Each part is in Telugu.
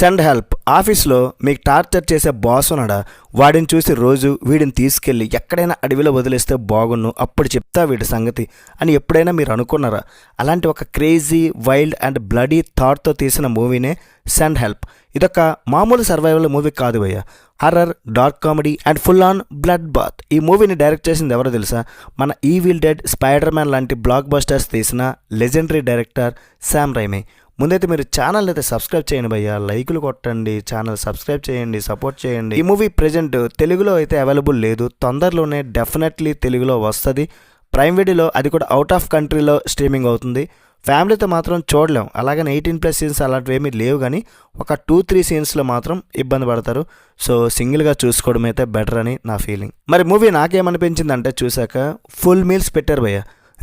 Send help. ఆఫీస్లో మీకు టార్చర్ చేసే బాస్ ఉన్నాడా, వాడిని చూసి రోజు వీడిని తీసుకెళ్ళి ఎక్కడైనా అడవిలో వదిలేస్తే బాగున్ను, అప్పుడు చెప్తా వీడి సంగతి అని ఎప్పుడైనా మీరు అనుకున్నారా? అలాంటి ఒక క్రేజీ, వైల్డ్ అండ్ బ్లడీ థాట్తో తీసిన మూవీనే సెండ్ హెల్ప్. ఇదొక మామూలు సర్వైవల్ మూవీ కాదు భయ్య, horror, dark comedy and full on blood bath. ఈ మూవీని డైరెక్ట్ చేసింది ఎవరో తెలుసా? మన ఈవిల్ డెడ్, స్పైడర్ మ్యాన్ లాంటి బ్లాక్ బస్టర్స్ తీసిన లెజెండరీ డైరెక్టర్ శామ్ రైమీ. ముందైతే మీరు ఛానల్ అయితే సబ్స్క్రైబ్ చేయండి భయ్య, లైకులు కొట్టండి, ఛానల్ సబ్స్క్రైబ్ చేయండి, సపోర్ట్ చేయండి. ఈ మూవీ ప్రెజెంట్ తెలుగులో అయితే అవైలబుల్ లేదు, తొందరలోనే డెఫినెట్లీ తెలుగులో వస్తుంది. ప్రైమ్ వీడియోలో, అది కూడా అవుట్ ఆఫ్ కంట్రీలో స్ట్రీమింగ్ అవుతుంది. ఫ్యామిలీతో మాత్రం చూడలేం, అలాగని 18+ సీన్స్ అలాంటివి ఏమీ లేవు, కానీ ఒక 2-3 సీన్స్లో మాత్రం ఇబ్బంది పడతారు. సో సింగిల్గా చూసుకోవడం అయితే బెటర్ అని నా ఫీలింగ్. మరి మూవీ నాకేమనిపించింది అంటే, చూశాక ఫుల్ మీల్స్ పెట్టారు భయ్య.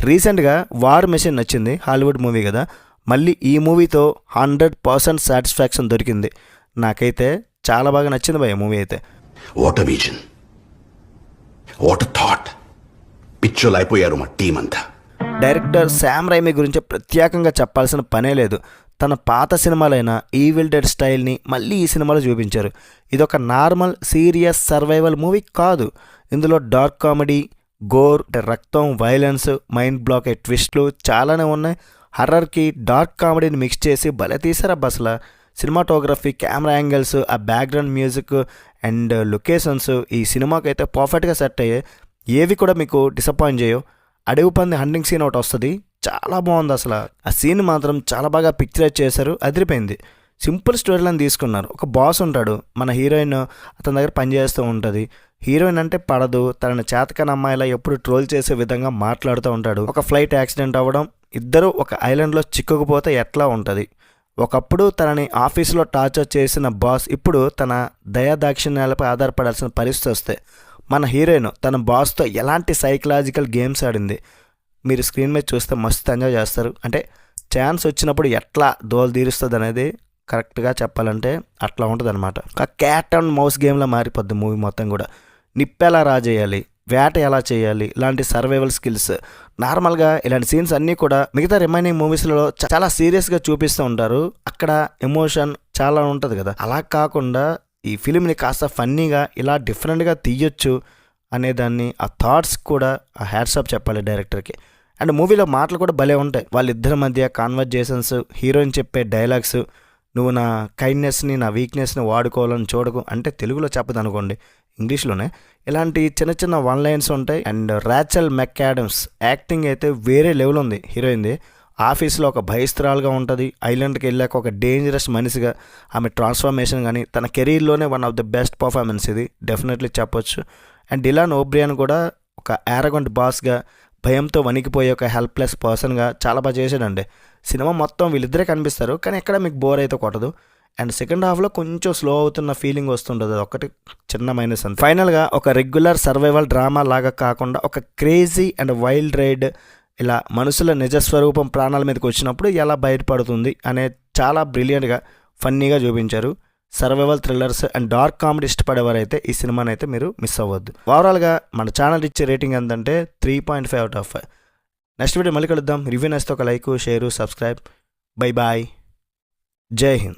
రీసెంట్గా వార్ మెషిన్ నచ్చింది, హాలీవుడ్ మూవీ కదా, మళ్ళీ ఈ మూవీతో 100% సాటిస్ఫాక్షన్ దొరికింది. నాకైతే చాలా బాగా నచ్చింది భయ్య మూవీ అయితే. What a vision, what a thought. పిక్చర్లు అయిపోయారు మా టీం అంతా. డైరెక్టర్ శామ్ రైమీ గురించి ప్రత్యేకంగా చెప్పాల్సిన పనే లేదు. తన పాత సినిమాలైన ఈవిల్ డెడ్ స్టైల్ని మళ్ళీ ఈ సినిమాలో చూపించారు. ఇదొక నార్మల్ సీరియస్ సర్వైవల్ మూవీ కాదు. ఇందులో డార్క్ కామెడీ, గోర్, రక్తం, వైలెన్స్, మైండ్ బ్లాక్ ట్విస్ట్లు చాలానే ఉన్నాయి. హర్రర్కి డార్క్ కామెడీని మిక్స్ చేసి భలే తీసారబ్బా అసలు. సినిమాటోగ్రఫీ, కెమెరా యాంగిల్స్, ఆ బ్యాక్గ్రౌండ్ మ్యూజిక్ అండ్ లొకేషన్స్ ఈ సినిమాకి అయితే పర్ఫెక్ట్గా సెట్ అయ్యాయి. ఏవి కూడా మీకు డిసప్పాయింట్ చేయవు. అడవి పంది హంటింగ్ సీన్ ఒకటి వస్తుంది, చాలా బాగుంది అసలు. ఆ సీన్ మాత్రం చాలా బాగా పిక్చరైజ్ చేశారు, అదిరిపోయింది. సింపుల్ స్టోరీ లైన్ తీసుకున్నారు. ఒక బాస్ ఉంటాడు, మన హీరోయిన్ అతని దగ్గర పనిచేస్తూ ఉంటుంది. హీరోయిన్ అంటే పడదు, తనని చేతకాని అమ్మాయిలా ఎప్పుడు ట్రోల్ చేసే విధంగా మాట్లాడుతూ ఉంటాడు. ఒక ఫ్లైట్ యాక్సిడెంట్ అవ్వడం, ఇద్దరు ఒక ఐలాండ్లో చిక్కుకుపోతే ఎట్లా ఉంటుంది. ఒకప్పుడు తనని ఆఫీసులో టార్చర్ చేసిన బాస్ ఇప్పుడు తన దయాదాక్షిణ్యాలపై ఆధారపడాల్సిన పరిస్థితి వస్తే మన హీరోయిన్ తన బాస్తో ఎలాంటి సైకలాజికల్ గేమ్స్ ఆడింది మీరు స్క్రీన్ మీద చూస్తే మస్తు ఎంజాయ్ చేస్తారు. అంటే ఛాన్స్ వచ్చినప్పుడు ఎట్లా దోలు తీరుస్తుంది అనేది కరెక్ట్గా చెప్పాలంటే అట్లా ఉంటుంది అనమాట. ఒక క్యాట్ అండ్ మౌస్ గేమ్లా మారిపోద్ది మూవీ మొత్తం కూడా. నిప్పు ఎలా రాజేయాలి, వేట ఎలా చేయాలి, ఇలాంటి సర్వైవల్ స్కిల్స్. నార్మల్గా ఇలాంటి సీన్స్ అన్నీ కూడా మిగతా రిమైనింగ్ మూవీస్లో చాలా సీరియస్గా చూపిస్తూ ఉంటారు, అక్కడ ఎమోషన్ చాలా ఉంటుంది కదా. అలా కాకుండా ఈ ఫిలింని కాస్త ఫన్నీగా ఇలా డిఫరెంట్గా తీయొచ్చు అనేదాన్ని, ఆ థాట్స్ కూడా ఆ హ్యాట్సాప్ చెప్పాలి డైరెక్టర్కి. అండ్ మూవీలో మాటలు కూడా భలే ఉంటాయి. వాళ్ళిద్దరి మధ్య కాన్వర్జేషన్స్, హీరోయిన్ చెప్పే డైలాగ్స్, నువ్వు నా కైండ్నెస్ని, నా వీక్నెస్ని వాడుకోవాలని చూడకు అంటే తెలుగులో చెప్పదు అనుకోండి, ఇంగ్లీష్లోనే. ఇలాంటి చిన్న చిన్న వన్ లైన్స్ ఉంటాయి. అండ్ రేచల్ మెక్ఆడమ్స్ యాక్టింగ్ అయితే వేరే లెవెల్ ఉంది హీరోయిన్ది. ఆఫీస్లో ఒక భయస్త్రాలుగా ఉంటుంది, ఐలాండ్కి వెళ్ళాక ఒక డేంజరస్ మనిషిగా ఆమె ట్రాన్స్ఫర్మేషన్ కానీ తన కెరీర్లోనే one of the best performance ఇది డెఫినెట్లీ చెప్పొచ్చు. అండ్ డిలాన్ ఓబ్రియన్ కూడా ఒక యారగెంట్ బాస్గా, భయంతో వణికిపోయే ఒక హెల్ప్లెస్ పర్సన్గా చాలా బాగా చేశాడండి. సినిమా మొత్తం వీళ్ళిద్దరే కనిపిస్తారు, కానీ ఎక్కడ మీకు బోర్ అయితే కొట్టదు. అండ్ సెకండ్ హాఫ్లో కొంచెం స్లో అవుతున్న ఫీలింగ్ వస్తుంటుంది, అది ఒకటి చిన్న మైనస్ అంత. ఫైనల్గా ఒక రెగ్యులర్ సర్వైవల్ డ్రామా లాగా కాకుండా ఒక క్రేజీ అండ్ వైల్డ్ రైడ్, ఇలా మనుషుల నిజస్వరూపం ప్రాణాల మీదకి వచ్చినప్పుడు ఎలా బయటపడుతుంది అనే చాలా బ్రిలియంట్గా, ఫన్నీగా చూపించారు. Survival thrillers and dark comedy ఇష్టపడేవారైతే ఈ సినిమాని అయితే మీరు మిస్ అవ్వద్దు. ఓవరాల్గా మన ఛానల్ ఇచ్చే రేటింగ్ ఎంతంటే 3.5/5. నెక్స్ట్ వీడియో మళ్ళీ కలుద్దాం. రివ్యూ నచ్చితే ఒక like, share, subscribe. Bye bye, Jai Hind.